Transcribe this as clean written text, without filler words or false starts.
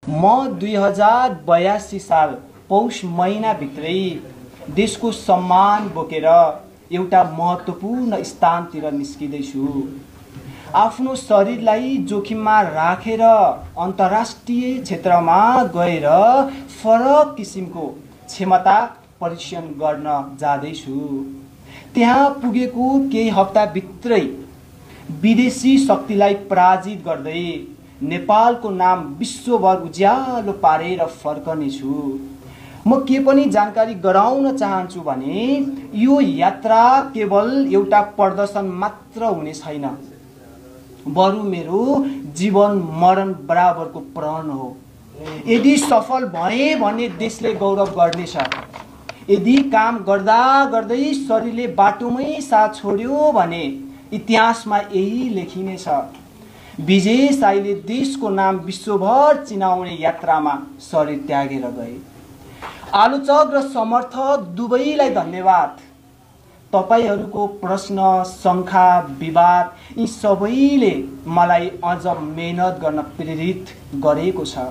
म 2082 साल पौष महिनाभित्रै देशको सम्मान बोकेर एउटा महत्त्वपूर्ण स्थानतिर निस्किँदैछु। आफ्नो शरीरलाई जोखिममा राखेर अन्तर्राष्ट्रिय क्षेत्रमा गएर फरक किसिमको क्षमता परीक्षण गर्न जाँदैछु। त्यहाँ पुगेको केही हप्ताभित्रै विदेशी शक्तिलाई पराजित गर्दै नेपालको नाम विश्वभर उज्यालो पारेर फर्कनेछु। म के पनि जानकारी गराउन चाहन्छु भने यो यात्रा केवल एउटा प्रदर्शन मात्र हुने छैन, बरु मेरो जीवन मरण बराबरको प्रण हो। यदि सफल भए भने देशले गौरव गर्नेछ। यदि काम गर्दा गर्दै शरीरले बाटोमै साथ छोड्यो भने इतिहासमा यही लेखिनेछ। विजय साईले देशको नाम विश्वभर चिनाउने यात्रामा शरीर त्यागेर गए। आलोचक र समर्थक दुवैलाई धन्यवाद। तपाईहरूको प्रश्न, शङ्का, विवाद यी सबैले मलाई अझ मेहनत गर्न प्रेरित गरेको छ।